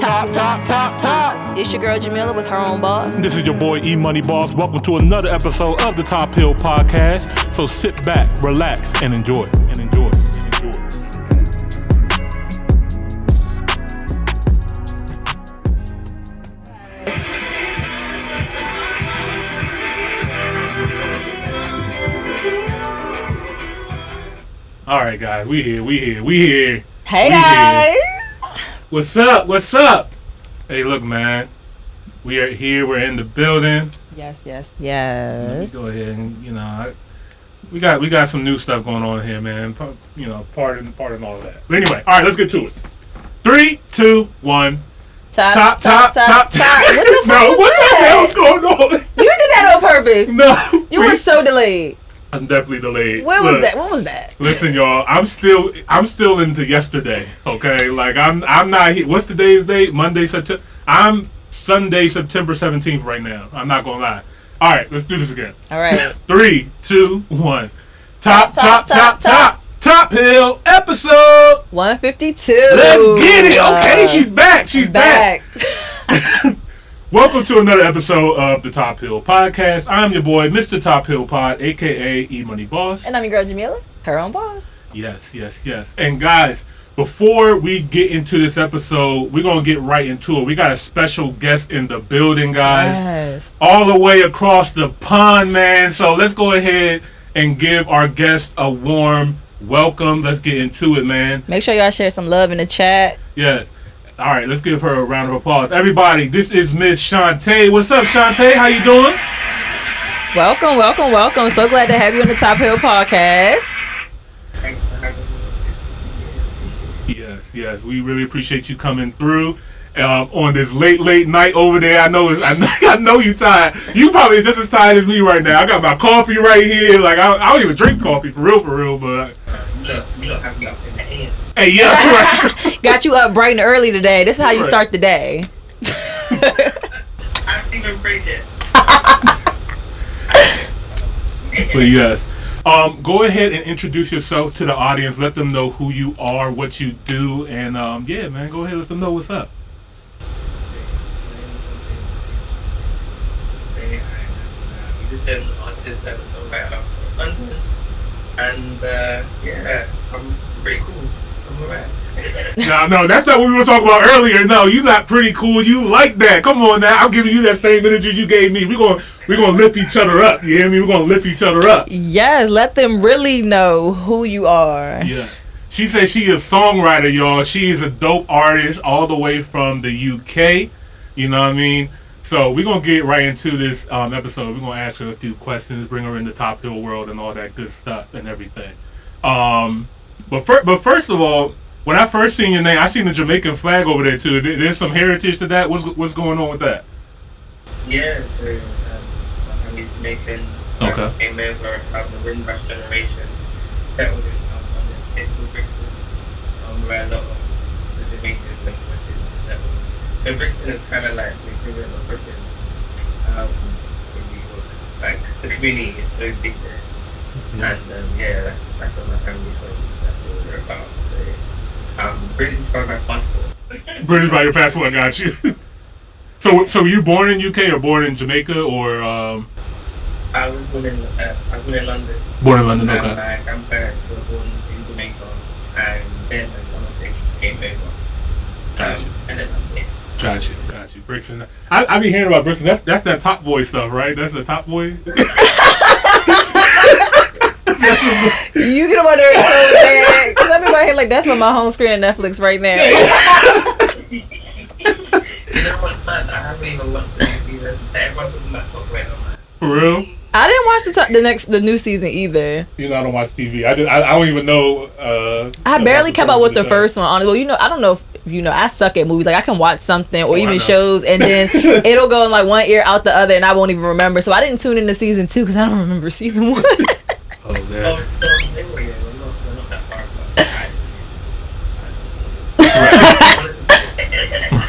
Top. It's your girl Jamila with her own boss. This is your boy E Money Boss. Welcome to another episode of the Top Hill Podcast. So sit back, relax, and enjoy. All right, guys, we here. Hey, guys. What's up? Hey, look, man. We are here. We're in the building. Yes. Let me go ahead and, we got some new stuff going on here, man. Pardon all of that. But anyway, all right, let's get to it. 3, 2, 1. Top. What the hell's going on? You did that on purpose. No. You were so delayed. I'm definitely delayed. What was that? Listen, y'all, I'm still into yesterday. Okay, like I'm not here. What's today's date? Monday, September. I'm Sunday, September 17th right now. I'm not gonna lie. All right, let's do this again. All right. 3, 2, 1. Top Hill episode 152. Let's get it. Okay, she's back. She's back. Welcome to another episode of the Top Hill Podcast. I'm your boy, Mr. Top Hill Pod, a.k.a. E Money Boss. And I'm your girl, Jamila, her own boss. Yes. And guys, before we get into this episode, we're going to get right into it. We got a special guest in the building, guys. Yes. All the way across the pond, man. So let's go ahead and give our guest a warm welcome. Let's get into it, man. Make sure y'all share some love in the chat. Yes. All right, let's give her a round of applause. Everybody, this is Miss SHANTÉH. What's up, SHANTÉH? How you doing? Welcome. So glad to have you on the Top Hill Podcast. Thanks for having me. Yes. We really appreciate you coming through on this late night over there. I know you tired. You probably just as tired as me right now. I got my coffee right here. Like I don't even drink coffee for real. But Look, you don't have me up in the AM. Hey, yeah, right. Got you up bright and early today. This is how you start the day. I haven't even prayed yet. But yes, go ahead and introduce yourself to the audience. Let them know who you are, what you do, and yeah, man, go ahead and let them know what's up. I'm an artist and a songwriter from London, and yeah, I'm pretty cool. I'm alright. No, that's not what we were talking about earlier. No, you not pretty cool. You like that. Come on now. I'm giving you that same energy you gave me. We're gonna lift each other up. You hear me? We're gonna lift each other up. Yes, let them really know who you are. Yeah. She says she is a songwriter, y'all. She is a dope artist all the way from the UK. You know what I mean? So we're gonna get right into this episode. We're gonna ask her a few questions, bring her in the Top Hill world and all that good stuff and everything. But first of all, when I first seen your name, I seen the Jamaican flag over there too. There's some heritage to that. What's going on with that? Yeah, so my family's Jamaican. Okay. Came over from the Windrush generation. Settled in South London, it's called Brixton, where a lot of the Jamaicans live in West Indies. So Brixton is kind of like the equivalent of Britain. Like the community is so big there. And yeah, that's where my family's from. That's what we're about. So British by my passport. British by your passport, I got you. So were you born in UK or born in Jamaica or? I was born in London. Born in London, And okay. my grandparents were born in Jamaica, and then my mom came over. Gotcha. And then I'm there. Got you. Brixton. I be hearing about Brixton. That's that Top Boy stuff, right? That's the Top Boy. You get on there so bad. Because I'm in my head like, that's on my home screen of Netflix right now. You know what's mad? I haven't even watched the new season. Everyone's talking about Top Boy. For real? I didn't watch the new season either. You know, I don't watch TV. I don't even know. I barely kept up with the first one. Honestly, well, I don't know if you know. I suck at movies. Like I can watch something or even shows, and then it'll go in like one ear out the other, and I won't even remember. So I didn't tune into season 2 because I don't remember season 1. Oh, man. Oh, so anyway, we're not that far. But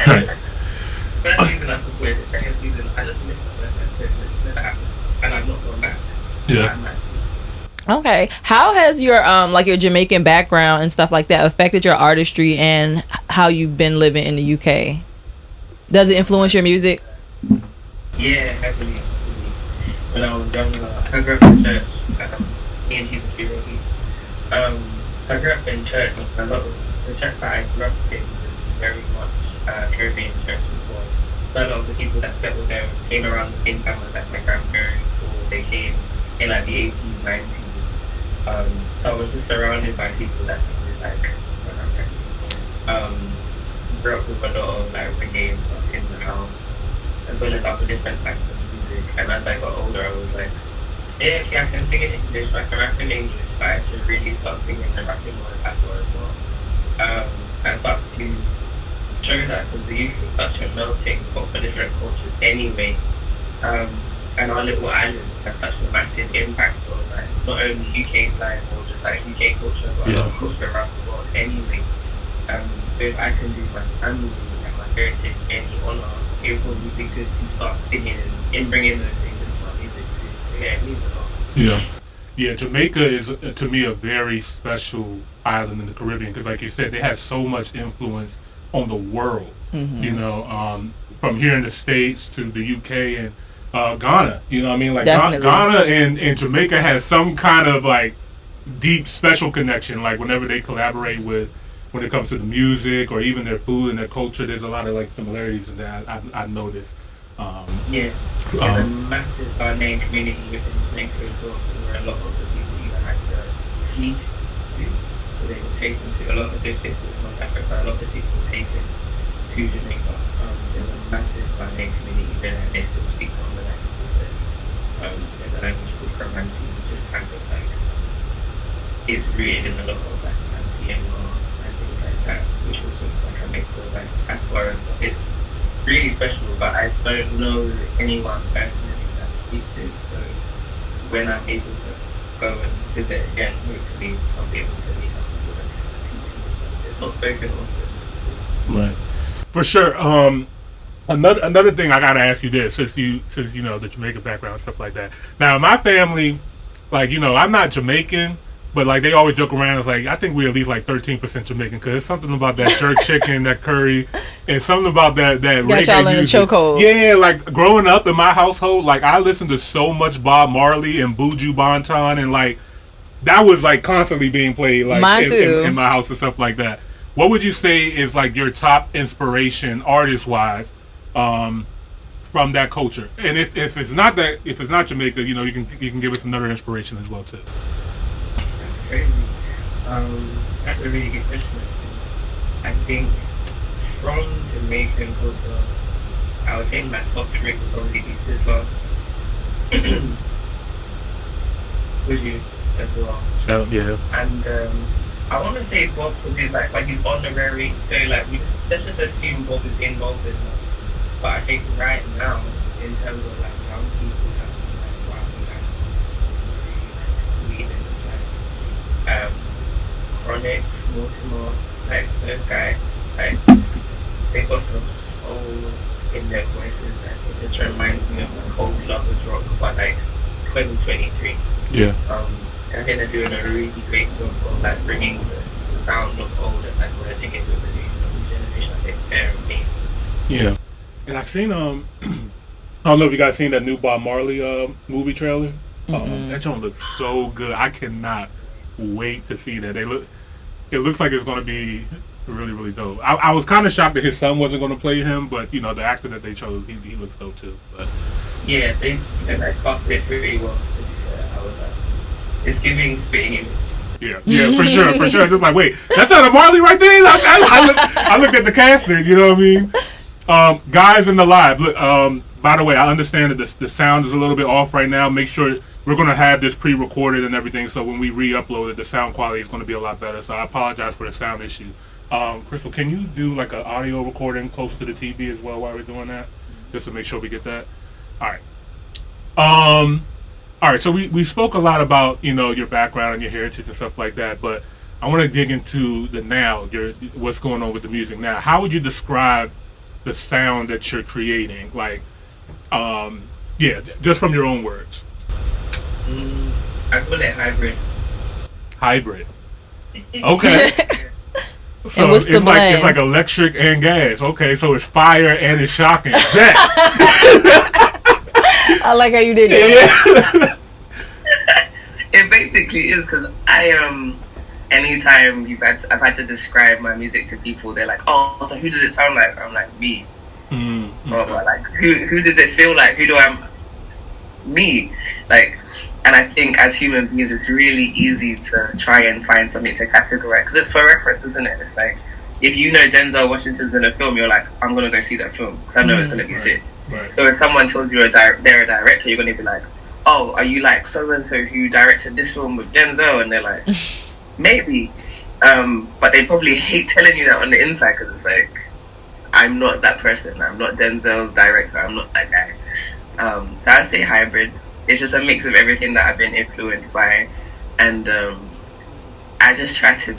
Right. First season I supported. Second season I just missed the first episode. It just never happened, and I'm not going back. Yeah. Okay. How has your like your Jamaican background and stuff like that affected your artistry and how you've been living in the UK? Does it influence your music? Yeah, heavily. When I was younger, I grew up in church. Me and Jesus be ready. So I grew up in church. A lot of the church that I grew up in was very much Caribbean church as well. So a lot of the people that were there came around the same time as like my grandparents, or they came in like the 80s, 90s. So I was just surrounded by people that were like my grandparents. Grew up with a lot of like reggae and stuff in the house, as well as other different types of music. And as I got older, I was like, yeah, okay, I can sing in English, I can rap in English, but I should really start singing and rapping more as well. I started to show that because the UK is such a melting pot for different cultures anyway. And our little island has such a massive impact on like not only UK slang or just like UK culture, but a lot of culture around the world anyway. If I can do my family and my heritage any honor, it would be good to start singing and bringing those things into my music too. Yeah, it means a lot. Yeah, Jamaica is to me a very special island in the Caribbean because, like you said, they have so much influence on the world. You know, from here in the States to the UK and Ghana. You know what I mean? Like Ghana and Jamaica has some kind of like deep special connection. Like whenever they collaborate with, when it comes to the music or even their food and their culture, there's a lot of like similarities in that I noticed. There's a massive Ghanaian community within Jamaica as well, where a lot of the people even had to flee to. So they were taken to a lot of different places in North Africa, a lot of people were taken to Jamaica. So there's a massive Ghanaian community there, and they still speak some of the languages there. There's a language called Karanti, which is kind of like, it's rooted in a lot of like PMR and things like that, which was sort of like a mix of like Diaspora. It's really special, but I don't know anyone personally that speaks it, so when I'm able to go and visit again, hopefully I'll be able to meet some people that can speak it. It's not spoken often. Right. For sure. Another thing I gotta ask you this, since you know the Jamaican background and stuff like that. Now my family, like, you know, I'm not Jamaican, but like they always joke around. It's like I think we're at least like 13% Jamaican because there's something about that jerk chicken, that curry, and something about that reggae y'all in music. a chokehold. Yeah, like growing up in my household, like I listened to so much Bob Marley and Buju Banton, and like that was like constantly being played like in my house and stuff like that. What would you say is like your top inspiration artist wise from that culture? And if it's not Jamaica, you know, you can give us another inspiration as well too. That's crazy. That's a really good question. I think from Jamaican culture, I was saying my top trick would probably be Islam. Would you as well? So yeah. And I want to say Bob because he's like he's honorary, so like let's just assume Bob is involved in that. But I think right now, in terms of like young people that like wow, like leaders like Chronix, Mortimer, like those guys, like they got some soul in their voices that it just reminds me of like old lovers rock, but like 2023. Yeah. I think they're doing a really great job of like bringing the sound of old and like merging it with the new generation. I think they're amazing. Yeah. And I've seen I don't know if you guys seen that new Bob Marley movie trailer. That joint looks so good. I cannot wait to see that. It looks like it's going to be really, really dope. I was kind of shocked that his son wasn't going to play him, but you know the actor that they chose, he looks dope too. But yeah, they like caught it really well. It's giving spitting image. Yeah, for sure. It's just like, wait, that's not a Marley right there. I looked at the casting. You know what I mean? Guys in the live. Look, by the way, I understand that the sound is a little bit off right now. Make sure we're going to have this pre-recorded and everything, so when we re-upload it, the sound quality is going to be a lot better. So I apologize for the sound issue. Crystal, can you do like an audio recording close to the TV as well while we're doing that, just to make sure we get that? All right. All right, so we spoke a lot about, you know, your background and your heritage and stuff like that, but I want to dig into the now, what's going on with the music now. How would you describe the sound that you're creating? Like, just from your own words. I call it hybrid. Hybrid. Okay. So what's the blend? It's like electric and gas. Okay, so it's fire and it's shocking. That. I like how you did that. It basically is, because I anytime I've had to describe my music to people, they're like, oh, so who does it sound like? I'm like, me. Or like, who does it feel like? Who do I? Me. Like, and I think as human beings, it's really easy to try and find something to categorize, because it's for reference, isn't it? It's like, if you know Denzel Washington's in a film, you're like, I'm gonna go see that film, because I know it's gonna be sick. Right. So if someone tells you they're a director, you're gonna be like, oh, are you like so and so who directed this film with Denzel? And they're like, maybe. But they probably hate telling you that on the inside, because it's like, I'm not that person. I'm not Denzel's director. I'm not that guy. So I say hybrid. It's just a mix of everything that I've been influenced by, and I just try to just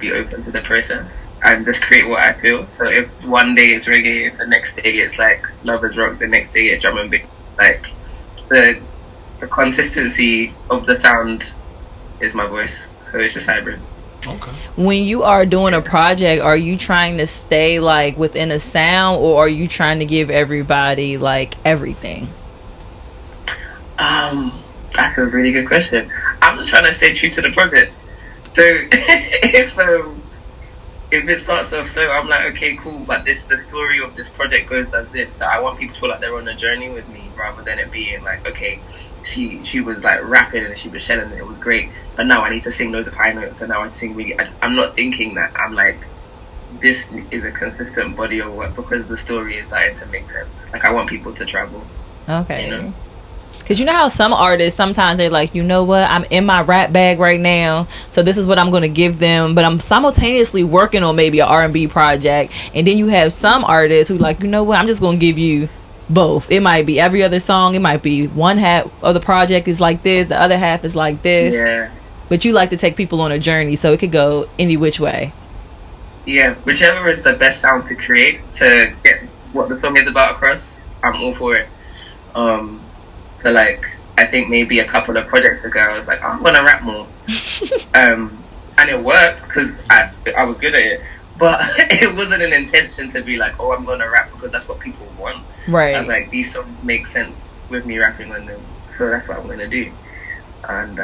be open to the process and just create what I feel. So if one day it's reggae, if the next day it's like Lovers Rock, the next day it's drum and bass, like the consistency of the sound is my voice. So it's just hybrid. Okay. When you are doing a project, are you trying to stay like within a sound, or are you trying to give everybody like everything? That's a really good question. I'm just trying to stay true to the project. So if it starts off so, I'm like, okay, cool, but the story of this project goes as this. So I want people to feel like they're on a journey with me, rather than it being like, okay, she was like rapping and she was shelling and it was great, but now I need to sing those high notes and now I sing really. I'm not thinking that. I'm like, this is a consistent body of work, because the story is starting to make them. Like, I want people to travel. Okay. You know? Because you know how some artists, sometimes they're like, you know what, I'm in my rap bag right now, so this is what I'm going to give them, but I'm simultaneously working on maybe an R&B project. And then you have some artists who like, you know what, I'm just going to give you both. It might be every other song. It might be one half of the project is like this, the other half is like this. Yeah. But you like to take people on a journey, so it could go any which way. Yeah, whichever is the best sound to create to get what the song is about across, I'm all for it. So like, I think maybe a couple of projects ago, I was like, I'm gonna rap more, and it worked because I was good at it. But it wasn't an intention to be like, oh, I'm gonna rap because that's what people want. Right. I was like, these songs make sense with me rapping on them, so that's what I'm gonna do. And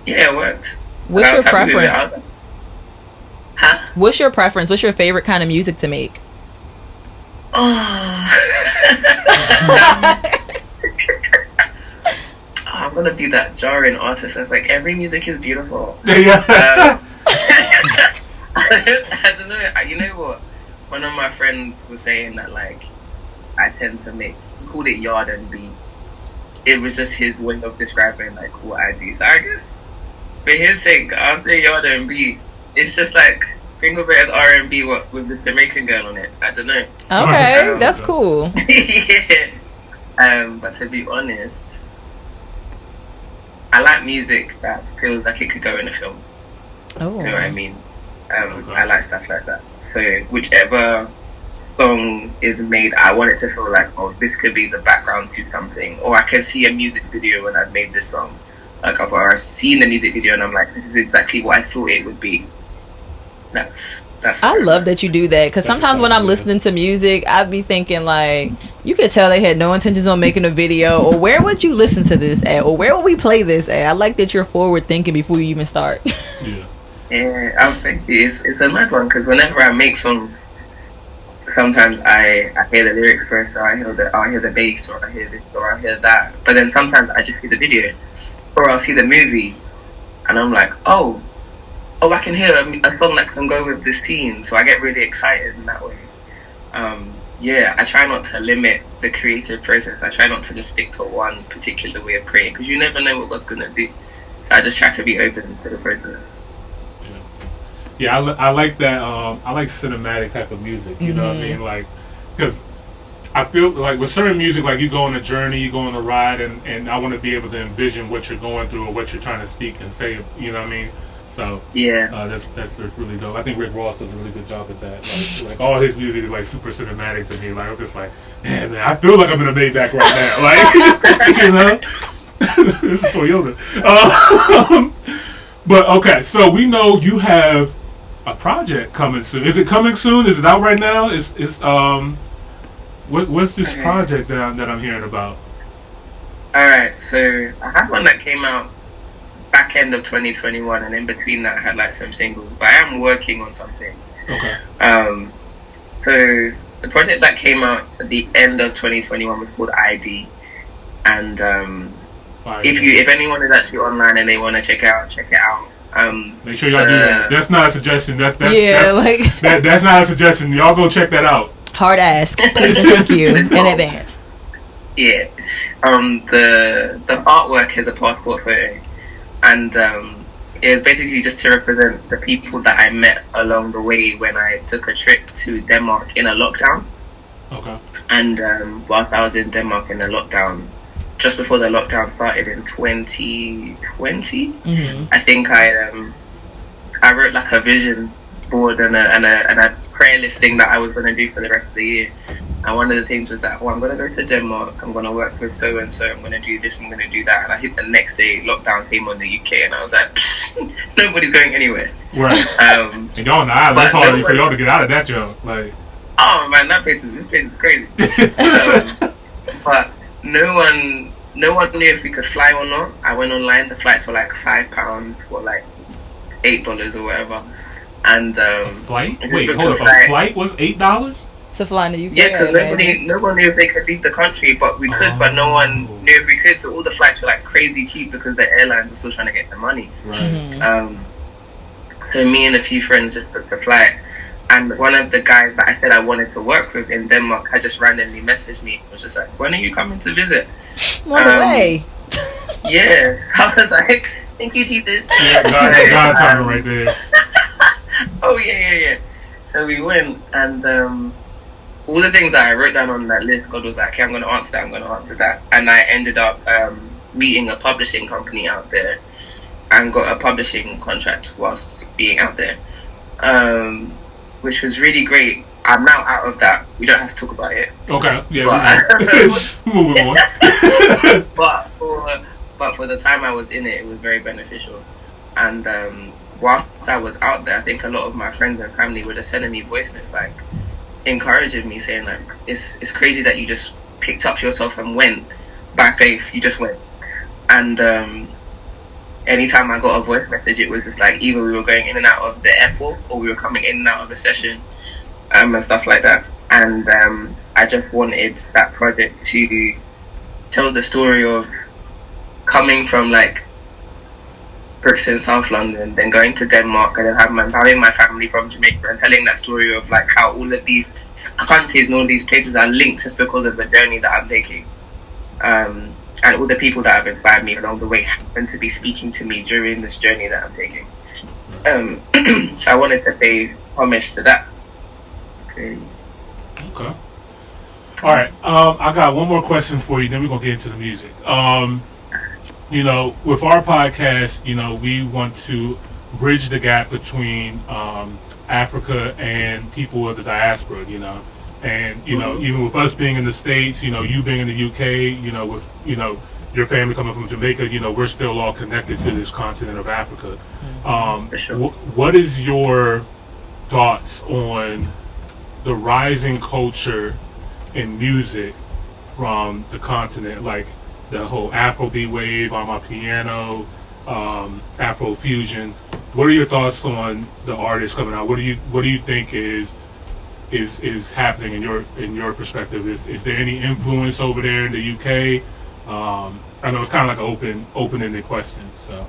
yeah, it worked. What's your preference? Like, huh? What's your preference? What's your favorite kind of music to make? Oh. I'm gonna be that jarring artist that's like, every music is beautiful. Yeah. I don't know. You know what? One of my friends was saying that like, I tend to make, he called it yard and beat. It was just his way of describing like what I do. So I guess for his sake, I'll say yard and beat. It's just like, think of it as R&B with the Jamaican girl on it. I don't know. Okay, that's cool. Yeah. But to be honest, I like music that feels like it could go in a film. Oh. You know what I mean? I like stuff like that. So whichever song is made, I want it to feel like, oh, this could be the background to something, or I can see a music video when I've made this song. Like, I've seen the music video and I'm like, this is exactly what I thought it would be. That's. I love that you do that, because sometimes when I'm listening to music, I'd be thinking like, you could tell they had no intentions on making a video, or where would you listen to this at, or where would we play this at? I like that you're forward thinking before you even start. Yeah, I think it's a mad one, because whenever I make songs, sometimes I hear the lyrics first, or I hear the bass, or I hear this, or I hear that. But then sometimes I just see the video, or I'll see the movie, and I'm like, oh, I can hear a song that can go with this scene, so I get really excited in that way. Yeah, I try not to limit the creative process. I try not to just stick to one particular way of creating, because you never know what God's gonna do. So I just try to be open to the process. Yeah, I like that. I like cinematic type of music. You know what I mean? Like, because I feel like with certain music, like you go on a journey, you go on a ride, and I want to be able to envision what you're going through or what you're trying to speak and say. You know what I mean? So yeah, that's really dope. I think Rick Ross does a really good job at that. Like all his music is like super cinematic to me. Like I'm just like, man, I feel like I'm in a Maybach right now. Like, you know, this is Toyota. But okay, so we know you have a project coming soon. Is it coming soon? Is it out right now? What's this project that I'm hearing about? Alright, so I had one that came out back end of 2021, and in between that I had like some singles, but I am working on something. Okay. So the project that came out at the end of 2021 was called ID, and if anyone is actually online and they want to check it out. Make sure y'all do that. That's not a suggestion. That's not a suggestion. Y'all go check that out. Hard ask. Please and thank you in advance. Yeah. The artwork is a passport photo, and it was basically just to represent the people that I met along the way when I took a trip to Denmark in a lockdown. Okay. And whilst I was in Denmark in the lockdown, just before the lockdown started in 2020, I think I wrote like a vision board and a prayer listing that I was going to do for the rest of the year. And one of the things was that, I'm going to go to Denmark, I'm going to work with so and so, I'm going to do this, I'm going to do that. And I think the next day lockdown came on the UK, and I was like, nobody's going anywhere. Right. And y'all on the island, it's hard for y'all to get out of that job. Like, oh man, this place is crazy. But no one knew if we could fly or not. I went online, the flights were like £5 or like $8 or whatever. And a flight? Wait, hold up. A flight was $8? To fly in the UK? Yeah, because no one knew if they could leave the country, but we could, but no one knew if we could. So all the flights were like crazy cheap because the airlines were still trying to get the money. Right. So me and a few friends just booked the flight. And one of the guys that I said I wanted to work with in Denmark had just randomly messaged me. It was just like, when are you coming to visit? On the way. Yeah. I was like, thank you, Jesus. Yeah, God talking right there. Oh, yeah. So we went, and all the things that I wrote down on that list, God was like, okay, I'm going to answer that. And I ended up meeting a publishing company out there and got a publishing contract whilst being out there. Which was really great. I'm now out of that. We don't have to talk about it. Okay, yeah. Moving on. but for the time I was in it, it was very beneficial. And whilst I was out there, I think a lot of my friends and family were just sending me voice notes, like encouraging me, saying like, it's crazy that you just picked up yourself and went by faith. You just went. And anytime I got a voice message, it was just like either we were going in and out of the airport or we were coming in and out of a session, and stuff like that. And I just wanted that project to tell the story of coming from like Brixton, South London, then going to Denmark, and then having my family from Jamaica, and telling that story of like how all of these countries and all these places are linked just because of the journey that I'm taking. And all the people that have inspired me along the way happen to be speaking to me during this journey that I'm taking. So I wanted to pay homage to that. Okay. All right. I got one more question for you, then we're going to get into the music. With our podcast, we want to bridge the gap between Africa and people of the diaspora, And, even with us being in the States, you being in the UK, with, your family coming from Jamaica, we're still all connected to this continent of Africa. For sure. What is your thoughts on the rising culture in music from the continent, like the whole Afrobeat wave, Amapiano, Afro fusion? What are your thoughts on the artists coming out? What do you think is happening in your perspective? Is there any influence over there in the UK? I know it's kind of like an open-ended question. So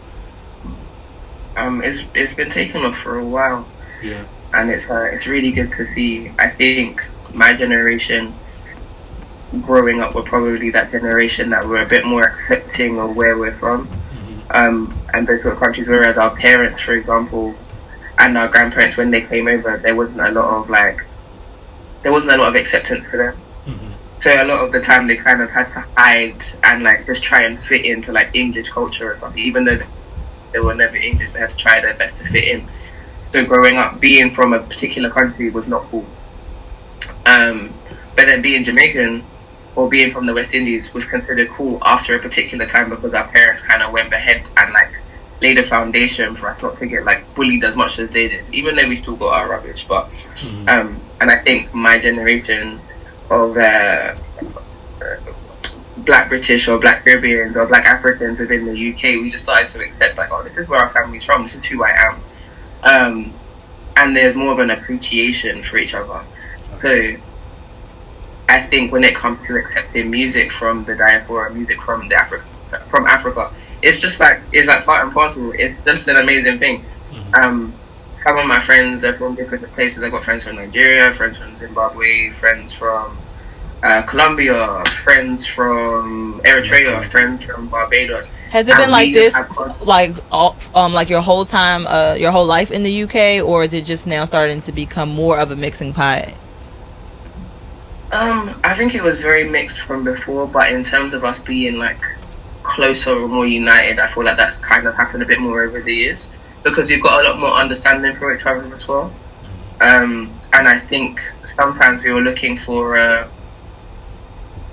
it's been taken off for a while. Yeah. And it's really good to see. I think my generation growing up were probably that generation that were a bit more accepting of where we're from, and those sort of countries. Whereas our parents, for example, and our grandparents, when they came over, there wasn't a lot of acceptance for them. So a lot of the time they kind of had to hide and like just try and fit into like English culture or something, even though they were never English. They had to try their best to fit in. So growing up, being from a particular country was not cool. But then being Jamaican or being from the West Indies was considered cool after a particular time, because our parents kind of went ahead and like laid a foundation for us not to get like bullied as much as they did, even though we still got our rubbish. But and I think my generation of Black British or Black Caribbeans or Black Africans within the UK, we just started to accept like, oh, this is where our family's from, this is who I am, and there's more of an appreciation for each other. So I think when it comes to accepting music from the diaspora, music from Africa, it's just like, it's like part and parcel. It's just an amazing thing. Some of my friends are from different places. I've got friends from Nigeria, friends from Zimbabwe, friends from Colombia, friends from Eritrea, friends from Barbados. Has it been like this, like your whole time, your whole life in the UK, or is it just now starting to become more of a mixing pot? I think it was very mixed from before, but in terms of us being like closer or more united, I feel like that's kind of happened a bit more over the years, because we've got a lot more understanding for each other as well. And I think sometimes you're looking for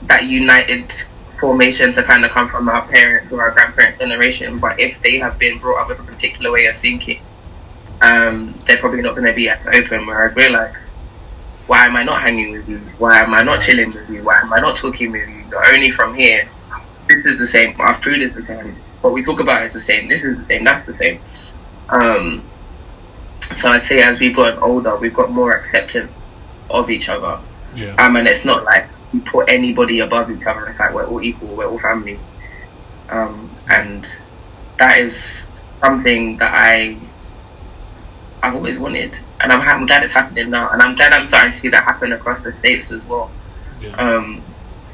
that united formation to kind of come from our parents or our grandparent generation, but if they have been brought up with a particular way of thinking, they're probably not going to be as open, whereas we're like, why am I not hanging with you? Why am I not chilling with you? Why am I not talking with you? You're only from here. This is the same. Our food is the same. What we talk about is the same. This is the same. That's the same. So I'd say as we've gotten older, we've got more acceptance of each other. Yeah. And it's not like we put anybody above each other. It's like we're all equal. We're all family. And that is something that I've always wanted, and I'm glad it's happening now, and I'm glad I'm starting to see that happen across the States as well. Yeah.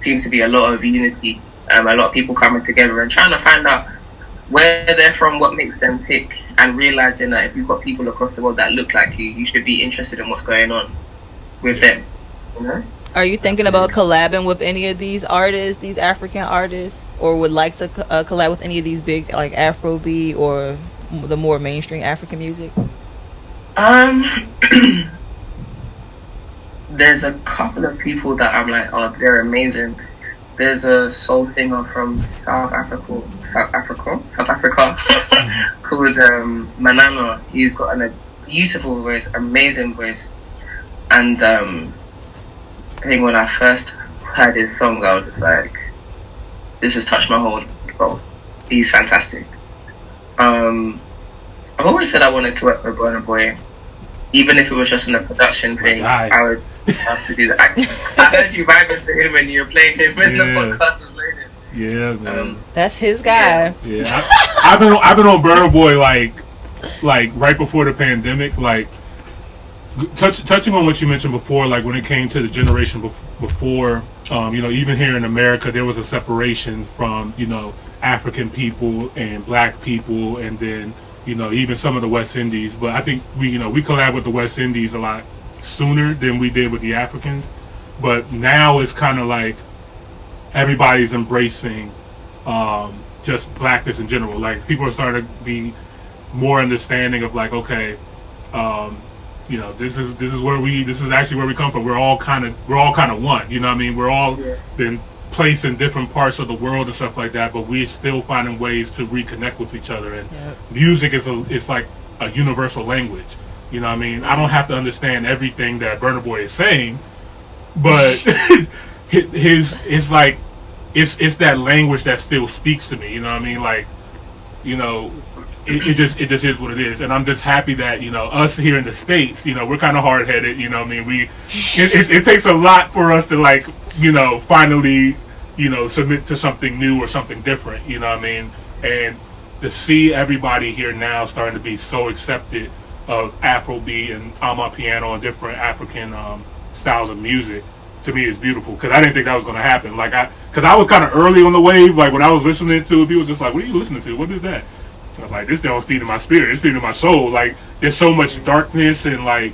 Seems to be a lot of unity, a lot of people coming together and trying to find out where they're from, what makes them tick, and realizing that if you've got people across the world that look like you should be interested in what's going on with them. You know? Are you thinking about collabing with any of these artists, these African artists, or would like to collab with any of these big like Afrobeat or the more mainstream African music? There's a couple of people that I'm like, oh, they're amazing. There's a soul singer from South Africa called Manana. He's got a beautiful voice, amazing voice, and I think when I first heard his song, I was just like, this has touched my whole soul. He's fantastic. I've always said I wanted to work with Burna Boy. Even if it was just in a production thing, I would have to do that. I heard you vibing to him and you were playing him when the podcast was loaded. Yeah, man. That's his guy. Yeah. I've been on Burna Boy like right before the pandemic. Like touching on what you mentioned before, like when it came to the generation before, even here in America, there was a separation from African people and Black people, and then even some of the West Indies. But I think we collab with the West Indies a lot sooner than we did with the Africans. But now it's kind of like everybody's embracing just Blackness in general. Like people are starting to be more understanding of like, okay, this is actually where we come from. We're all kind of one. You know what I mean? We're all been placed in different parts of the world and stuff like that, but we're still finding ways to reconnect with each other. And music is like a universal language. You know what I mean? I don't have to understand everything that Burna Boy is saying, but it's like it's that language that still speaks to me. You know what I mean? Like, it just is what it is. And I'm just happy that us here in the States, we're kind of hard headed. You know what I mean? It takes a lot for us to like finally submit to something new or something different. You know what I mean? And to see everybody here now starting to be so accepted of Afrobeat and Amapiano and different African styles of music, to me is beautiful, because I didn't think that was going to happen. Like because I was kind of early on the wave. Like when I was listening to it, people were just like, "What are you listening to? What is that?" I was like, "This thing's feeding my spirit. It's feeding my soul." Like there's so much darkness and like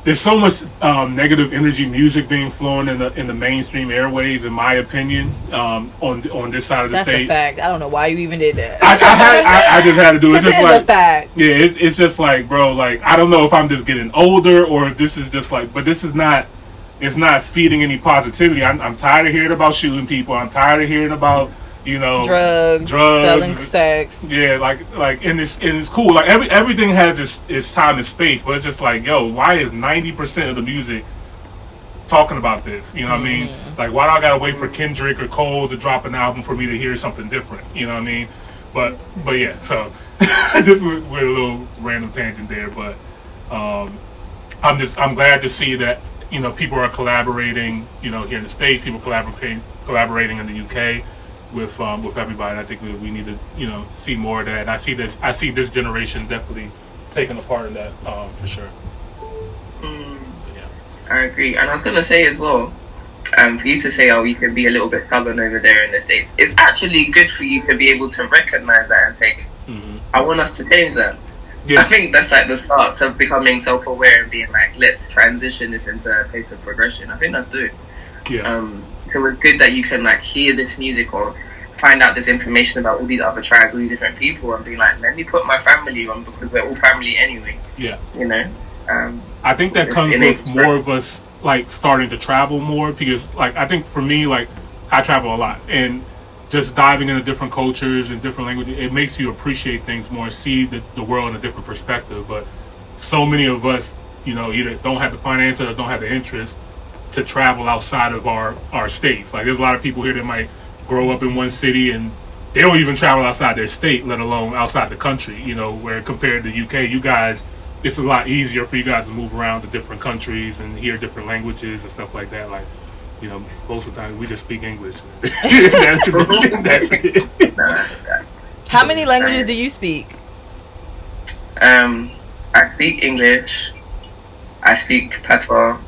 there's so much negative energy music being flown in the mainstream airways, in my opinion, on this side of the state. That's a fact. I don't know why you even did that. I just had to do it. It's just like a fact. Yeah, it's just like, bro, like I don't know if I'm just getting older or if this is just like, but this is not. It's not feeding any positivity. I'm tired of hearing about shooting people. I'm tired of hearing about you know, drugs, selling sex. Yeah, and it's cool. Like everything has its time and space, but it's just like, yo, why is 90% of the music talking about this? You know what I mean? Like, why do I gotta wait for Kendrick or Cole to drop an album for me to hear something different? You know what I mean? But yeah, so just with a little random tangent there, but I'm glad to see that, you know, people are collaborating, you know, here in the States, people collaborating in the UK with everybody. I think we need to, you know, see more of that. And I see this generation definitely taking a part in that, for sure. Yeah. I agree. And I was going to say as well, for you to say, oh, you can be a little bit stubborn over there in the States, it's actually good for you to be able to recognize that and think, I want us to change that. Yeah. I think that's like the start of becoming self-aware and being like, let's transition this into a place of progression. I think that's good. Yeah. So it's good that you can like hear this music or find out this information about all these other tribes, all these different people, and be like, let me put my family on because we're all family anyway. Yeah. You know? I think that comes with more of us like starting to travel more, because like I think for me, like I travel a lot, and just diving into different cultures and different languages, it makes you appreciate things more, see the world in a different perspective. But so many of us, you know, either don't have the finance or don't have the interest to travel outside of our states. Like there's a lot of people here that might grow up in one city and they don't even travel outside their state, let alone outside the country, you know, where compared to the UK, you guys, it's a lot easier for you guys to move around to different countries and hear different languages and stuff like that. Like, you know, most of the time we just speak English. That's it. How many languages do you speak? I speak English. I speak Patois.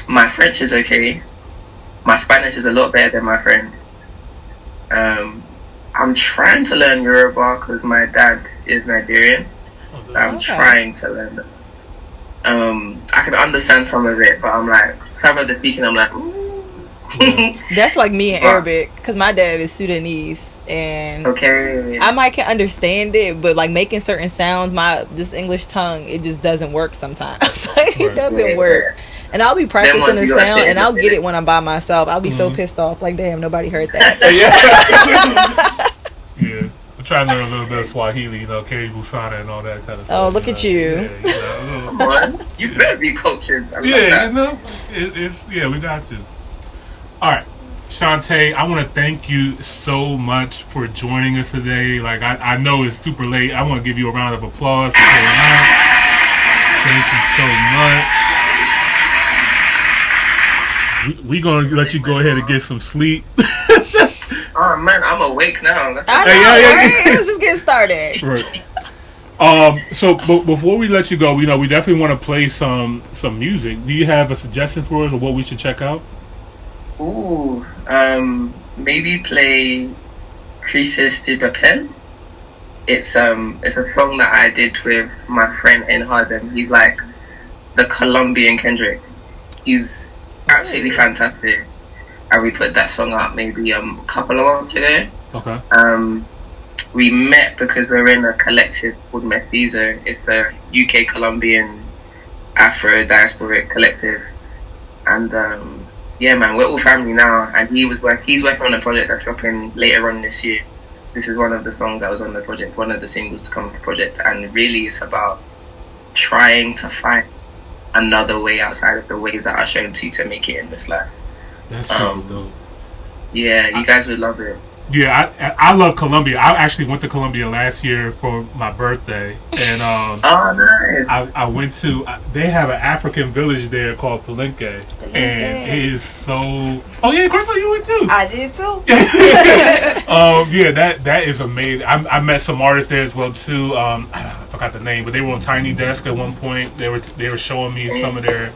My French is okay. My Spanish is a lot better than my friend. I'm trying to learn Yoruba because my dad is Nigerian. I'm trying to learn that. I can understand some of it, but I'm like, some of the speaking, I'm like, ooh. That's like me in Arabic, because my dad is Sudanese, and I might can understand it, but like making certain sounds, this English tongue, it just doesn't work sometimes. It doesn't work. And I'll be practicing the sound, and I'll get it when I'm by myself. I'll be so pissed off, like, damn, nobody heard that. Yeah. I'm trying to learn a little bit of Swahili, you know, Keri Busana and all that kind of stuff. Oh, look at you. Yeah, come on. You better be cultured. You know, we got to. All right. Shanté, I want to thank you so much for joining us today. Like, I know it's super late. I want to give you a round of applause for showing up. Thank you so much. We're going to let you go ahead and get some sleep. Oh man, I'm awake now. Right? Let's just get started. Right. So before we let you go, you know, we definitely want to play some music. Do you have a suggestion for us of what we should check out? Ooh, maybe play Crisis de Papel. It's a song that I did with my friend in Harlem. He's like the Colombian Kendrick. He's absolutely fantastic. And we put that song up maybe a couple of months ago. Okay. We met because we're in a collective called Mestizo. It's the UK Colombian Afro Diaspora collective. And yeah, man, we're all family now. And he's working on a project that's dropping later on this year. This is one of the songs that was on the project, one of the singles to come on the project. And really it's about trying to find another way outside of the ways that are shown to you to make it in this life. That's so dope. Yeah, you guys would love it. Yeah, I love Colombia. I actually went to Colombia last year for my birthday, and oh, nice. I went to. They have an African village there called Palenque, and it is so. Oh yeah, Crystal, you went too. I did too. Yeah, that is amazing. I met some artists there as well too. I forgot the name, but they were on Tiny Desk at one point. They were showing me some of their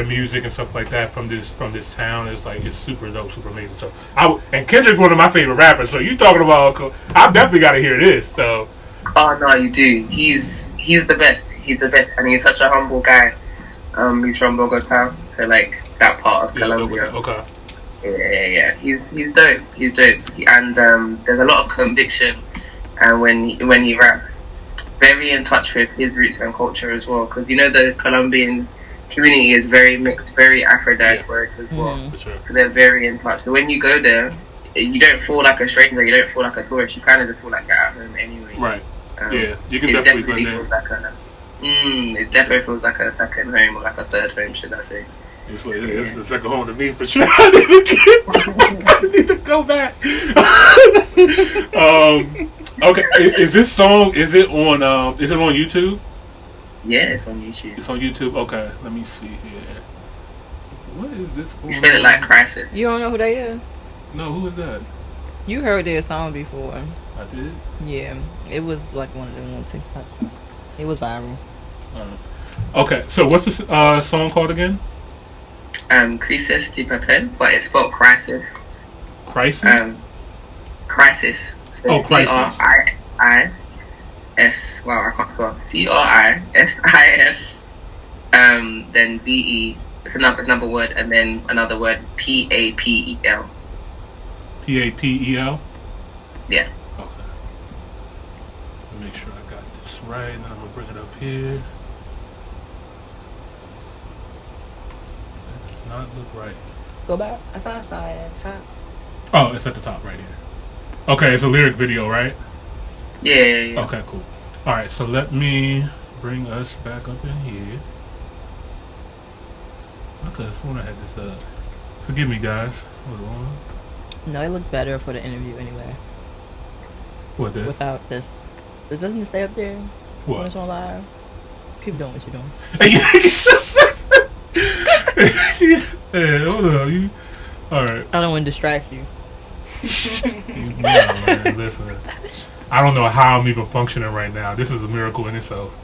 music and stuff like that from this town. It's super dope, super amazing. So and Kendrick's one of my favorite rappers. So you talking about, I definitely got to hear this. So. Oh no, you do. He's the best. He's the best, and he's such a humble guy. He's from Bogota, so like that part of Colombia. Okay. Yeah. He's dope. He's dope, and there's a lot of conviction, and when he raps, very in touch with his roots and culture as well. Because you know the Colombian community is very mixed, very Afro diasporic as well. For sure. So they're very in touch. So when you go there, you don't feel like a stranger. You don't feel like a tourist. You kind of just feel like you're at home anyway. Right. Yeah, you can definitely blend in. It definitely feels like a second home or like a third home, should I say? It's like, it's the second home to me for sure. I need to go back. Okay, is this song? Is it on YouTube? Yeah, it's on YouTube. It's on YouTube. Okay, let me see here. What is this? You spell it like Crisis. You don't know who they is? No, who is that? You heard their song before. I did. Yeah, it was like one of them little TikTok. It was viral. Okay, so what's this song called again? Crisis de Papel, but it's spelled Crisis. Crisis? Crisis. So Crisis. D-R-I-S. Wow, I can't spell. D-R-I-S-I-S. Then D-E. It's another word, and then another word. P-A-P-E-L. P-A-P-E-L? Yeah. Okay. Let me make sure I got this right, and I'm going to bring it up here. That does not look right. Go back. I thought I saw it at the top. Oh, it's at the top right here. Okay, it's a lyric video, right? Yeah. Okay, cool. Alright, so let me bring us back up in here. I could have sworn I had this up. Forgive me, guys. Hold on. No, it looked better for the interview anyway. What, this? Without this. Doesn't it stay up there? What? When it's on live? Keep doing what you're doing. Hey, hold on. Alright. I don't want to distract you. No, man, listen. I don't know how I'm even functioning right now. This is a miracle in itself.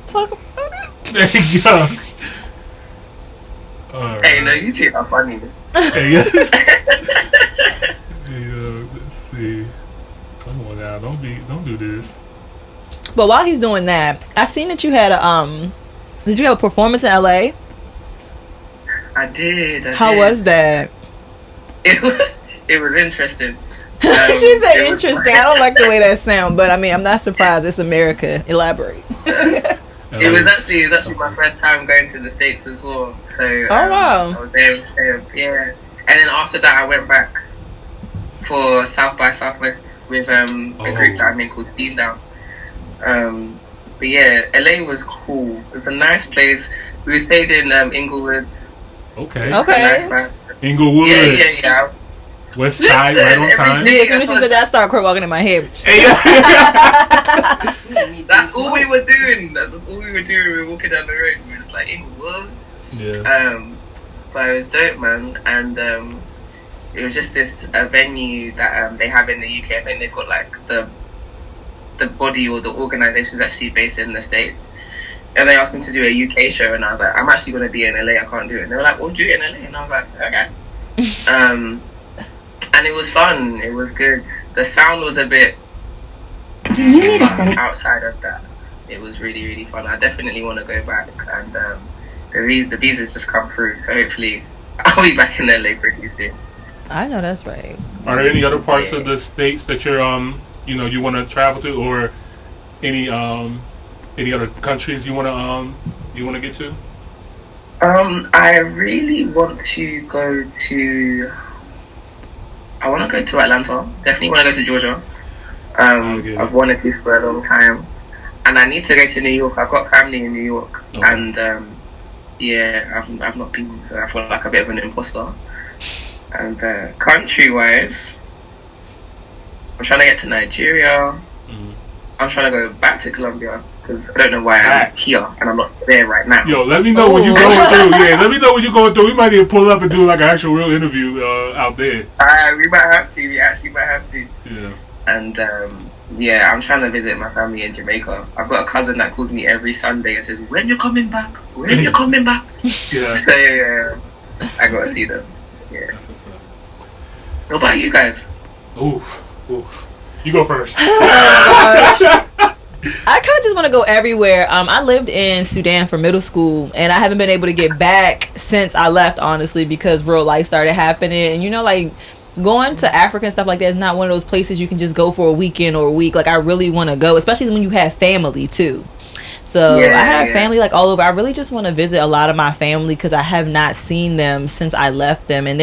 Talk about it. There you go. Right. Hey, no, you two are funny. Hey, yeah. Let's see. Come on now, don't do this. But while he's doing that, I seen that you had did you have a performance in LA? I did. How was that? It was interesting. She said interesting. I don't like the way that sounds, but I mean, I'm not surprised. It's America. Elaborate. It was actually my first time going to the States as well. So wow. I was there, yeah. And then after that, I went back for South by Southwest with a group that I'm in called Beam Down. But yeah, LA was cool. It was a nice place. We stayed in Inglewood. Okay. Nice, Inglewood. Yeah. West Side, right on time. Yeah, as soon as she said that, I started walking in my head. That's all we were doing. That's all we were doing. We were walking down the road. We were just like, Inglewood. Yeah. But it was dope, man. And it was just this venue that they have in the UK. I think they've got like the body or the organization's actually based in the States. And they asked me to do a UK show, and I was like, I'm actually going to be in LA. I can't do it. And they were like, well, do it in LA. And I was like, okay. And it was fun. It was good. The sound was a bit outside of that. It was really, really fun. I definitely want to go back. And the visas just come through. So hopefully I'll be back in LA pretty soon. I know that's right. Are there any other parts of the States that you're you want to travel to, or any other countries you want to get to? I really want to go to. I want to go to Atlanta. Definitely want to go to Georgia. I've wanted to for a long time, and I need to go to New York. I've got family in New York, and I've not been. So I feel like a bit of an imposter. And country-wise, I'm trying to get to Nigeria. I'm trying to go back to Colombia because I don't know why I'm here and I'm not there right now. Yo, let me know when you're going through. Yeah, let me know when you're going through. We might need to pull up and do like an actual real interview out there. We might have to. We actually might have to. Yeah. And I'm trying to visit my family in Jamaica. I've got a cousin that calls me every Sunday and says, "When you coming back? When you coming back?" Yeah. So I gotta see them. Yeah. That's what's up. What about you guys? Oof. You go first. I kind of just want to go everywhere. I lived in Sudan for middle school, and I haven't been able to get back since I left, honestly, because real life started happening. And like going to Africa and stuff like that is not one of those places you can just go for a weekend or a week. Like I really want to go, especially when you have family too. So I have family like all over. I really just want to visit a lot of my family because I have not seen them since I left them, and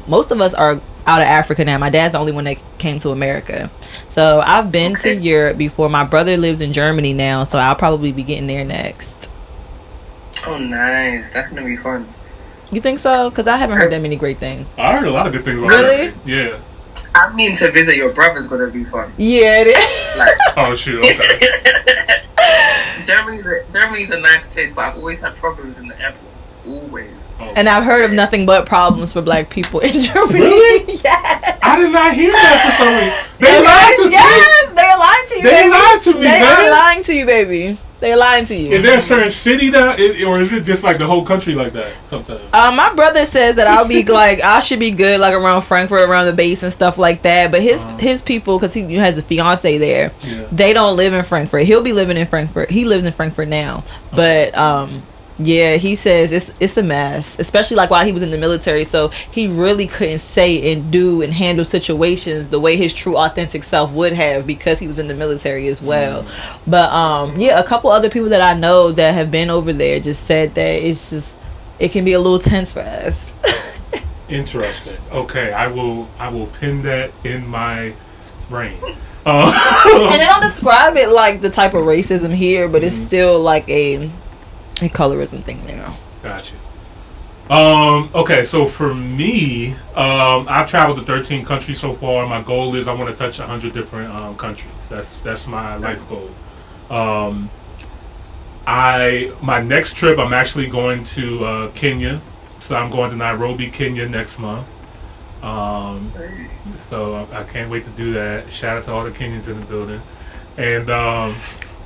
most of us are out of Africa now. My dad's the only one that came to America. So I've been to Europe before. My brother lives in Germany now, so I'll probably be getting there next. Oh, nice. That's gonna be fun. You think so? Because I haven't heard that many great things. I heard a lot of good things about Really? Germany. Yeah. I mean, to visit your brother's gonna be fun. Yeah, it is. Like, Oh, shoot. Okay. Germany's a nice place, but I've always had problems in the airport. Always. Oh, And I've heard of nothing but problems for black people in Germany. Really? Yes. I did not hear that for some reason. They lied to me. Yes, they are lying to you, They baby. lied to me, They man. are lying to you, baby. They're lying to you. Is there a certain city that, or is it just like the whole country like that sometimes? My brother says that I'll be like, I should be good like around Frankfurt, around the base and stuff like that. But his people, because he has a fiance there, they don't live in Frankfurt. He'll be living in Frankfurt. He lives in Frankfurt now. But yeah, he says it's a mess, especially like while he was in the military. So he really couldn't say and do and handle situations the way his true authentic self would have, because he was in the military as well. But yeah, a couple other people that I know that have been over there just said that it can be a little tense for us. Interesting. Okay, I will pin that in my brain. And they don't describe it like the type of racism here, but it's still like a colorism thing there. Gotcha. Okay, so for me, I've traveled to 13 countries so far. My goal is I want to touch 100 different countries. That's my life goal. My next trip, I'm actually going to Kenya. So I'm going to Nairobi, Kenya next month. So I can't wait to do that. Shout out to all the Kenyans in the building. And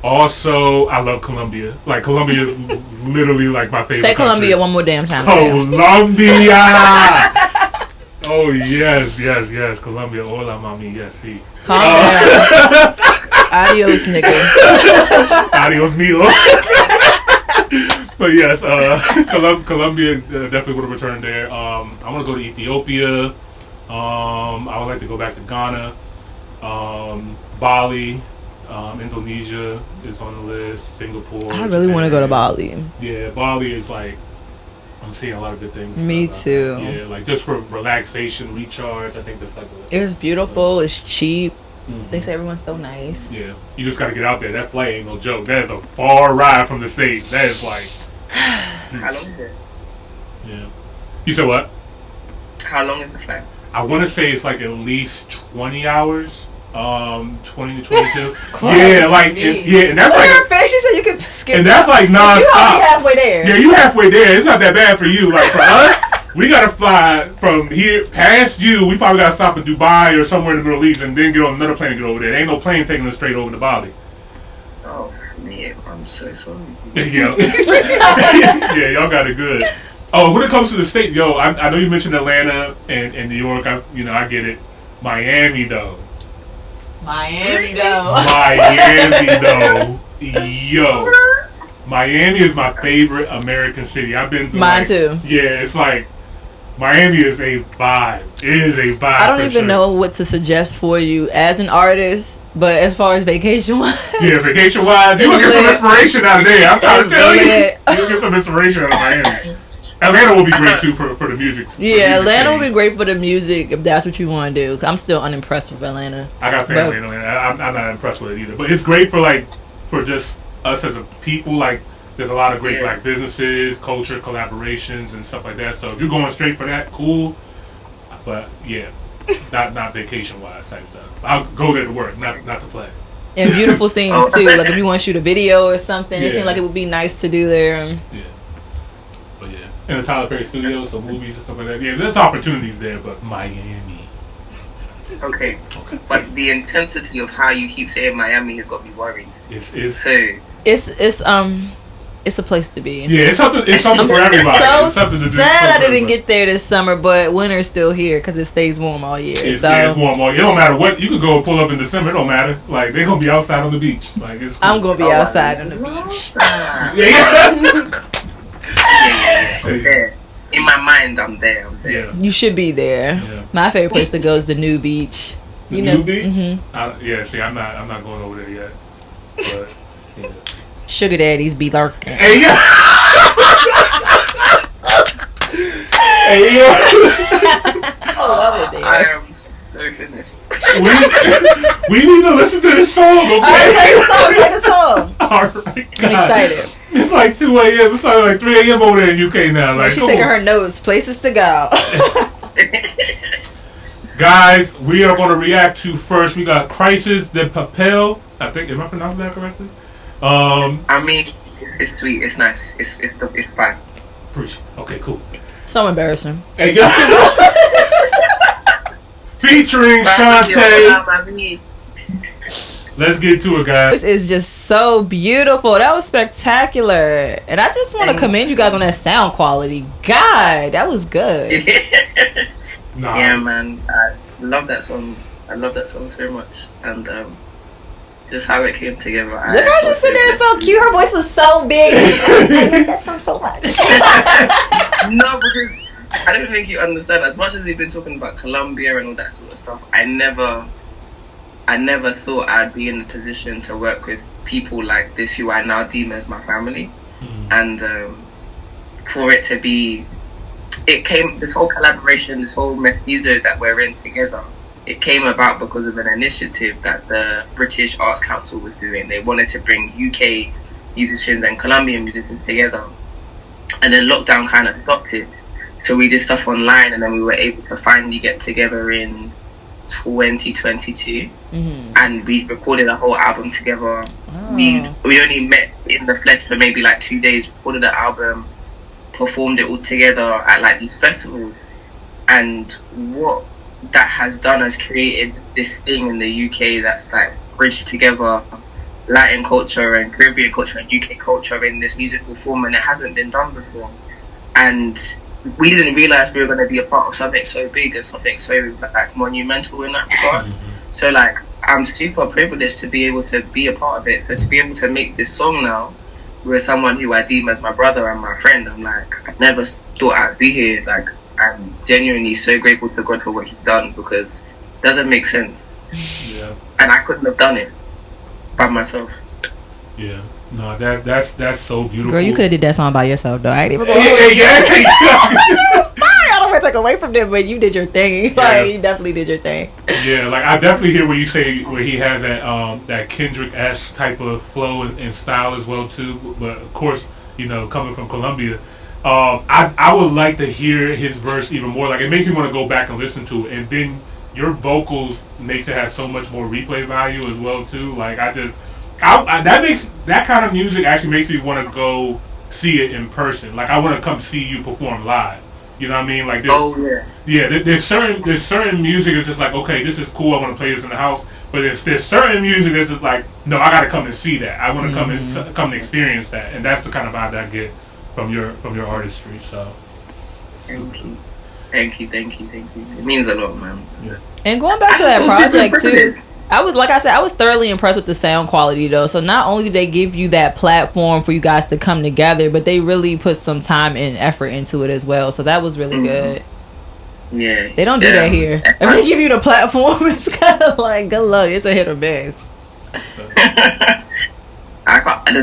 also, I love Colombia. Like, Colombia is literally like my favorite Say Colombia country. one more damn time. Colombia! Oh, yes. Colombia. Hola, mami. Yes, see. Calm down. Adios, nigga. Adios, mio. But yes, Colombia, definitely would have returned there. I want to go to Ethiopia. I would like to go back to Ghana. Bali. Indonesia is on the list. Singapore. I really want to go to Bali. Yeah, Bali is like, I'm seeing a lot of good things. Me too. Yeah, like just for relaxation, recharge. I think that's like It's beautiful. It's cheap. They say everyone's so nice. Yeah, you just gotta get out there. That flight ain't no joke. That is a far ride from the States. That is like. How long is it? Yeah. You said what? How long is the flight? I want to say it's like at least 20 hours. 20 to 22. Yeah, like and that's like your face. She said you could skip. And that's like nonstop. You already halfway there. Yeah, you halfway there. It's not that bad for you. Like for us, we gotta fly from here past you. We probably gotta stop in Dubai or somewhere in the Middle East, and then get on another plane to get over there. There ain't no plane taking us straight over to Bali. Oh man, I'm so sorry. Yeah, yeah, y'all got it good. Oh, when it comes to the state, I know you mentioned Atlanta and New York. I get it. Miami though. Miami though. Yo. Miami is my favorite American city. I've been to mine too. Yeah, it's like Miami is a vibe. It is a vibe. I don't even know what to suggest for you as an artist, but as far as vacation wise. Yeah, vacation wise, you will get some inspiration out of there. I'm trying to tell you. You'll get some inspiration out of Miami. Atlanta will be great too for the music. Yeah, Atlanta will be great for the music if that's what you want to do. I'm still unimpressed with Atlanta. I got family in Atlanta. I'm not impressed with it either. But it's great for just us as a people. Like, there's a lot of great black businesses, culture, collaborations, and stuff like that. So if you're going straight for that, cool. But yeah, not vacation wise type stuff. I'll go there to work, not to play. And beautiful scenes too. Like if you want to shoot a video or something, it seems like it would be nice to do there. Yeah. But yeah. In the Tyler Perry Studios, some movies and stuff like that. Yeah, there's opportunities there, but Miami. Okay. But the intensity of how you keep saying Miami has got me worried. It's a place to be. Yeah, it's something for everybody. So it's something to do. Sad I didn't get there this summer, but winter's still here because it stays warm all year. It's warm all year. It don't matter what. You could go and pull up in December. It don't matter. Like, they're going to be outside on the beach. Like, it's cool. I'm going to be outside on the beach. Yeah. In my mind, I'm there. Yeah. You should be there. Yeah. My favorite place to go is the New Beach. New Beach? Mm-hmm. See, I'm not going over there yet. But, yeah. Sugar daddies be lurking. Hey, yeah. I love it there. we need to listen to this song, okay? Play the song. Alright, I'm excited. It's like 2 a.m. It's like 3 a.m. over there in UK now. Like, She's taking her notes, places to go. Guys, we are going to react to first. We got Crisis de Papel. I think, am I pronouncing that correctly? I mean, it's sweet. It's nice. It's fine. Appreciate. Okay, cool. So embarrassing. Hey, guys. Featuring SHANTÉH. Let's get to it, guys. This is just so beautiful. That was spectacular. And I just want to commend you guys on that sound quality. God, that was good. Nah. Yeah, man. I love that song. I love that song so much. And just how it came together. Look how she's sitting there so cute. Her voice was so big. I love that song so much. No, because I don't think you understand. As much as you've been talking about Colombia and all that sort of stuff, I never thought I'd be in the position to work with people like this who I now deem as my family. And for it to be, this whole collaboration, this whole mestizo that we're in together, it came about because of an initiative that the British Arts Council was doing. They wanted to bring UK musicians and Colombian musicians together. And then lockdown kind of stopped it. So we did stuff online, and then we were able to finally get together in 2022. And we recorded a whole album together. We only met in the flesh for maybe like 2 days, recorded an album, performed it all together at like these festivals. And what that has done has created this thing in the UK that's like bridged together Latin culture and Caribbean culture and UK culture in this musical form, and it hasn't been done before. And we didn't realize we were going to be a part of something so big and something so like monumental in that regard. So like, I'm super privileged to be able to be a part of it, to be able to make this song now with someone who I deem as my brother and my friend. I'm like, I never thought I'd be here. Like, I'm genuinely so grateful to God for what He's done, because it doesn't make sense. Yeah. And I couldn't have done it by myself. Yeah. No, that's so beautiful. Girl, you could have did that song by yourself, though. I ain't even going I don't want to take away from them, but you did your thing. Like, you definitely did your thing. Yeah, like I definitely hear what you say, where he has that Kendrick-esque type of flow and style as well too. But of course, you know, coming from Colombia, I would like to hear his verse even more. Like, it makes me want to go back and listen to it, and then your vocals makes it have so much more replay value as well too. Like, that kind of music actually makes me want to go see it in person. Like, I want to come see you perform live. You know what I mean? Like, there's certain music that's just like, okay, this is cool, I want to play this in the house. But there's certain music that's just like, no, I got to come and see that. I want to come and experience that, and that's the kind of vibe that I get from your artistry. So, Thank you. It means a lot, man. Yeah. And going back to that project too, I was thoroughly impressed with the sound quality though. So not only did they give you that platform for you guys to come together, but they really put some time and effort into it as well. So that was really good. Yeah. They don't do that here. If they give you the platform, it's kind of like, good luck. It's a hit or miss.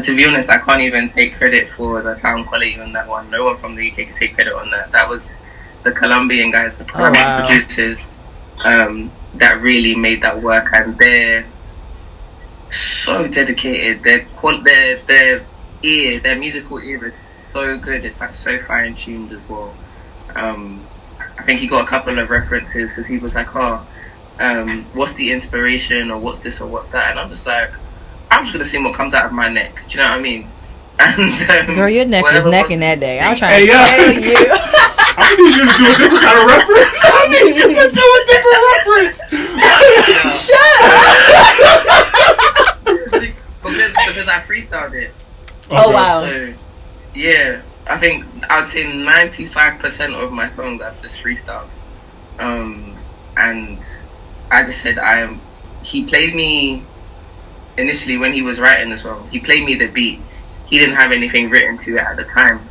To be honest, I can't even take credit for the sound quality on that one. No one from the UK can take credit on that. That was the Colombian guys, the Colombian producers, that really made that work, and they're so dedicated. Their musical ear is so good. It's like so fine tuned as well. I think he got a couple of references because he was like, what's the inspiration, or what's this or what's that, and I'm just like, I'm just gonna sing what comes out of my neck. Do you know what I mean? And girl, your neck was necking that day. I'm trying to tell you. I need you to do a different kind of reference. I need you to do a different reference. Shut up. because I freestyled it. Oh wow. So yeah, I think I'd say 95% of my songs I've just freestyled. And I just said he played me initially when he was writing the song. He played me the beat. He didn't have anything written to it at the time.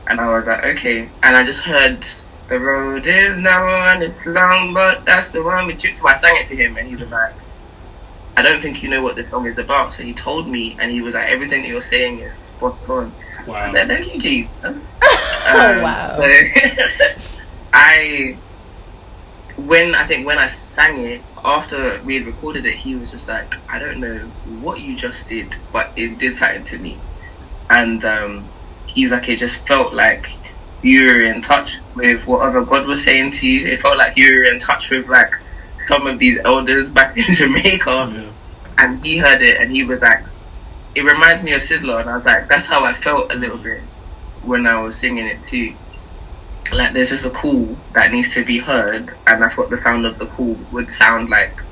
And I was like, okay. And I just heard, the road is narrow and it's long, but that's the one with you. So I sang it to him, and he was like, I don't think you know what this song is about. So he told me, and he was like, everything that you're saying is spot on. Wow. Thank you, G. Oh, wow. So when I sang it, after we had recorded it, he was just like, I don't know what you just did, but it did something to me. And he's like, it just felt like you were in touch with whatever God was saying to you. It felt like you were in touch with like some of these elders back in Jamaica. Yeah. And he heard it and he was like, it reminds me of Sizzler. And I was like, that's how I felt a little bit when I was singing it too. Like, there's just a call that needs to be heard, and that's what the sound of the call would sound like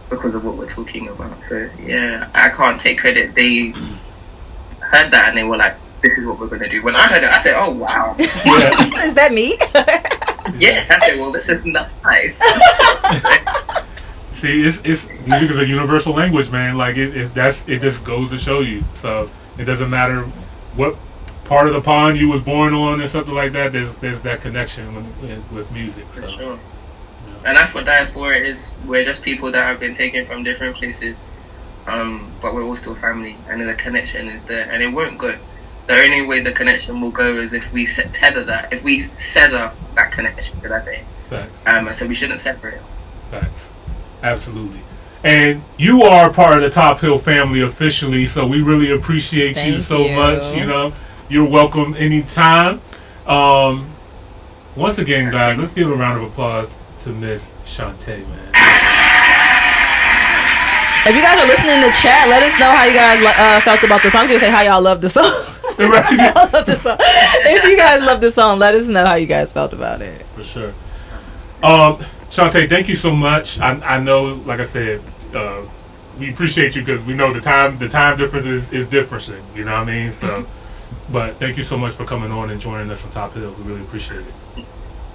because of what we're talking about. So yeah, I can't take credit. They heard that and they were like, this is what we're gonna do. When I heard it, I said, oh wow. Yeah. Is that me? Yeah, I said, well, this is nice. See, it's music is a universal language, man. Like it just goes to show you. So it doesn't matter what part of the pond you was born on or something like that. There's that connection with music. For so. sure. And that's what Diaspora is. We're just people that have been taken from different places, but we're all still family, and the connection is there, and it won't go. The only way the connection will go is if we tether that connection, should I say. Facts. So we shouldn't separate. Facts. Absolutely. And you are part of the Top Hill family officially, so we really appreciate you so much. You know, you're welcome anytime. Once again, guys, let's give a round of applause to Miss SHANTÉH, man. If you guys are listening in the chat, let us know how you guys felt about this song. I'm going to say how y'all love the song. Y'all love this song. If you guys love this song, let us know how you guys felt about it. For sure. SHANTÉH, thank you so much. I know, like I said, we appreciate you because we know the time difference is different. You know what I mean? So, but thank you so much for coming on and joining us on Top Hill. We really appreciate it.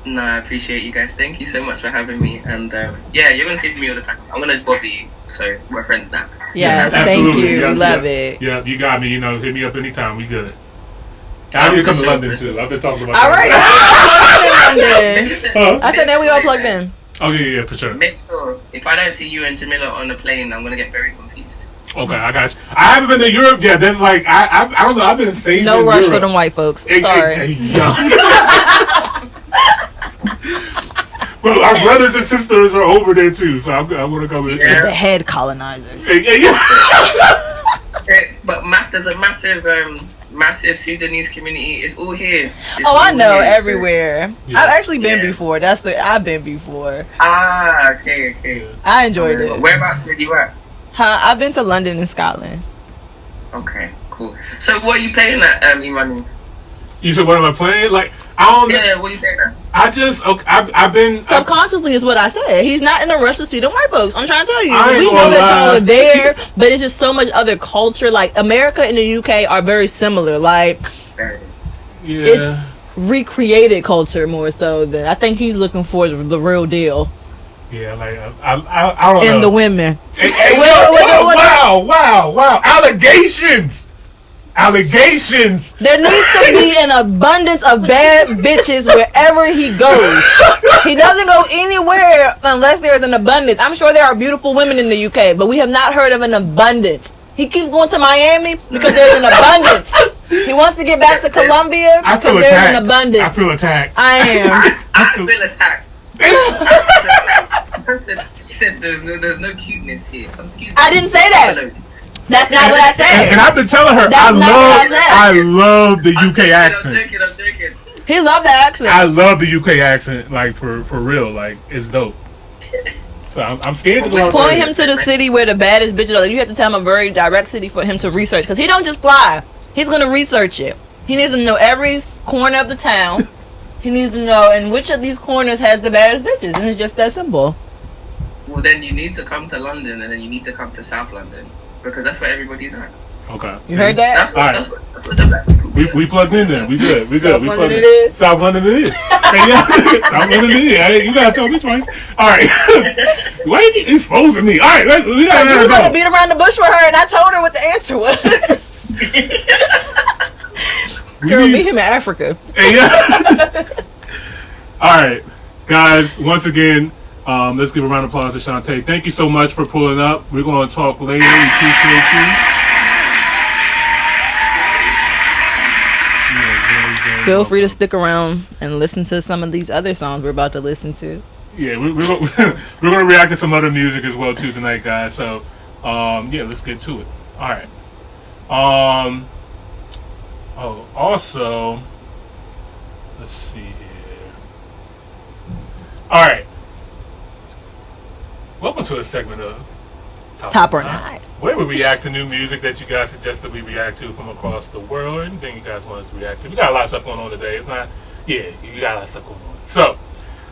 No, I appreciate you guys. Thank you so much for having me. And yeah, you're gonna see me all the time. I'm gonna just bother you, so we're friends now. Yes, thank you. Yep, love it. Yeah, you got me. You know, hit me up anytime. We good. I need to come to London too. I've been talking about all right, Huh? I said that we all plugged in. Oh yeah, for sure. Make sure if I don't see you and Jamila on the plane, I'm gonna get very confused. Okay, I got you. I haven't been to Europe yet. There's like I don't know. I've been saving. No rush Europe. for them white folks. Sorry. But our brothers and sisters are over there too, so I'm gonna come in. The head colonizers. But there's a massive Sudanese community. It's all here. I know everywhere. Yeah. I've actually been before. I've been before. Ah, okay. I enjoyed it. Whereabouts are you at? I've been to London and Scotland. Okay, cool. So what are you playing at, Imani? You said, what am I playing? Like, I don't know. Yeah, what are you playing at? I've been... Subconsciously is what I said. He's not in a rush to see them white folks. I'm trying to tell you. We know that y'all are there, but it's just so much other culture. Like, America and the UK are very similar. Like, it's recreated culture more so than... I think he's looking for the real deal. Yeah, like, I don't know. And the women. Wow. Allegations. There needs to be an abundance of bad bitches wherever he goes. He doesn't go anywhere unless there's an abundance. I'm sure there are beautiful women in the UK, but we have not heard of an abundance. He keeps going to Miami because there's an abundance. He wants to get back to Colombia because there's an abundance. I feel attacked. I am. I feel attacked. He said there's no cuteness here. Excuse me. I didn't say that. That's not what I said. And I've been telling her I love the UK accent. I'm joking. He loved the accent. I love the UK accent, like for real, like it's dope. So I'm scared to go. Point him to the city where the baddest bitches are. You have to tell him a very direct city for him to research, because he don't just fly. He's gonna research it. He needs to know every corner of the town. He needs to know in which of these corners has the baddest bitches, and it's just that simple. Well, then you need to come to London, and then you need to come to South London. Because that's where everybody's at. Okay. You heard that? That's what we plugged in then. We good. South London it is. South London it is. South London it is. Hey, you gotta tell me twice. All right. Why you keep exposing me? All right, we gotta you were gonna beat around the bush for her, and I told her what the answer was. Girl, meet him in Africa. All right, guys. Once again. Let's give a round of applause to SHANTÉH. Thank you so much for pulling up. We're going to talk later. We appreciate you. Feel free to stick around and listen to some of these other songs we're about to listen to. Yeah, we're gonna react to some other music as well too tonight, guys. So, yeah, let's get to it. All right. Oh, also, let's see here. All right. Welcome to a segment of Top or Not, where we react to new music that you guys suggested we react to from across the world. Anything you guys want us to react to. We got a lot of stuff going on today. It's not, yeah, you got a lot of stuff going on. So,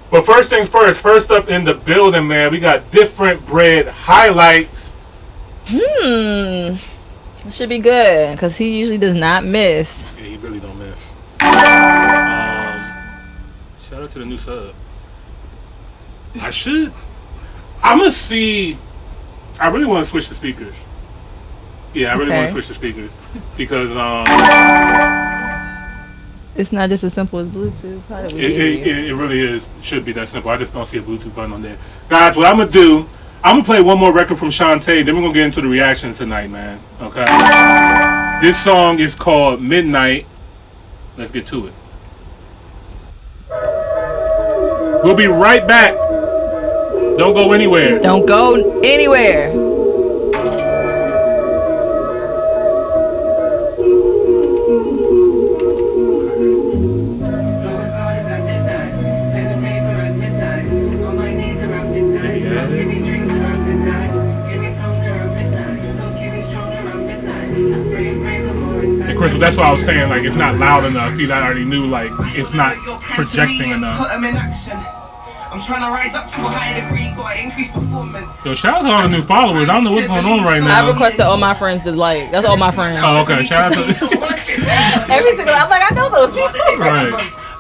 but first things first. First up in the building, man, we got Different Bread highlights. It should be good because he usually does not miss. Yeah, he really don't miss. Shout out to the new sub. I'm gonna see. I really want to switch the speakers. Yeah, I really want to switch the speakers because it's not just as simple as Bluetooth. It really is. It should be that simple. I just don't see a Bluetooth button on there. Guys, what I'm gonna do, I'm gonna play one more record from SHANTÉH, then we're gonna get into the reactions tonight, man. Okay. This song is called Midnight. Let's get to it. We'll be right back. Don't go anywhere. Don't go anywhere. And Chris, that's what I was saying. Like, it's not loud enough. He already knew, like, it's not projecting enough. I'm trying to rise up to a higher degree, gotta increase performance. So shout out to all the new followers. I don't know what's going on right now. I requested all my friends to like. That's all my friends. Oh, okay. Shout out to every single. I'm like, I know those people. Right.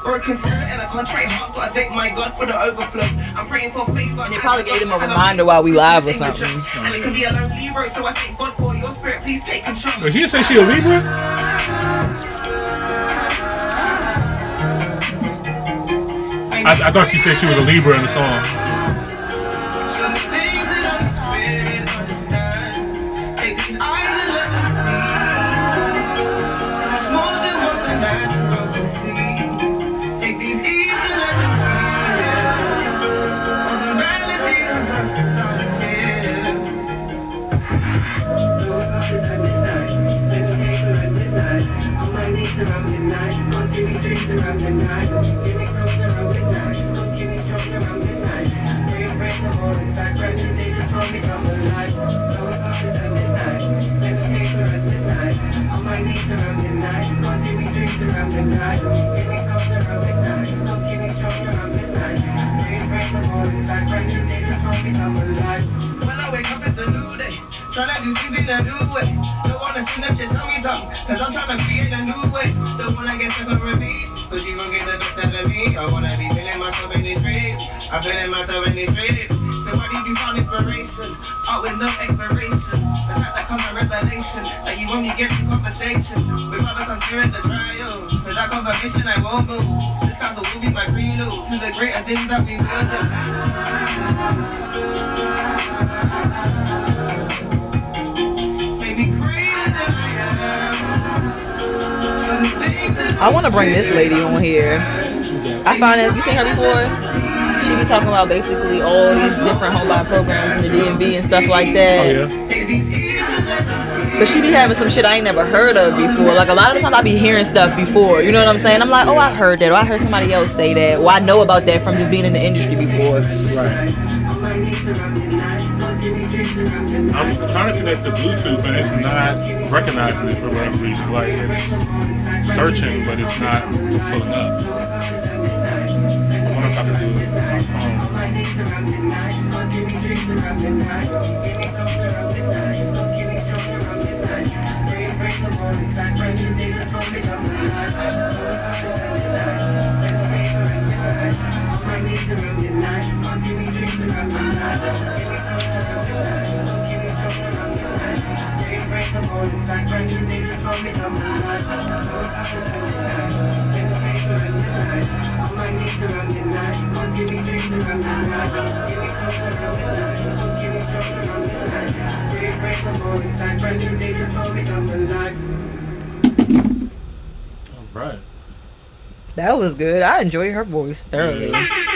Broken spirit and a contrite heart, gotta thank my God for the overflow. I'm praying for favor. And they probably gave them a reminder while we live or something. And it can be a lonely road, so I thank God for your spirit. Please take control. Did she say she a Libra? I thought she said she was a Libra in the song. Tryna do things in a new way. Don't wanna see that shit, tell me something. Cause I'm tryna create a new way. Don't wanna get stuck on repeat. Cause she gon' get the best out of me. I wanna be feeling myself in these streets. I'm feeling myself in these streets. So why did you find inspiration? Art with no expiration. The type that comes from revelation. That you only get through conversation. With my best, I'm spirit the trial. Without confirmation, I won't move. This council will be my prelude to the greater things that we will do. I want to bring this lady on here. I find that you seen her before. She be talking about basically all these different homebody programs in the DMV and stuff like that. Oh yeah. But she be having some shit I ain't never heard of before. Like a lot of the times I be hearing stuff before. You know what I'm saying? I'm like, oh, I heard that, or I heard somebody else say that, or I know about that from just being in the industry before. Right. I'm trying to connect to Bluetooth and it's not recognizing it for whatever reason. Like it's searching, but it's not pulling up. I wonder if I can do it on my phone. Right. That was good. I enjoy her voice thoroughly. Yeah.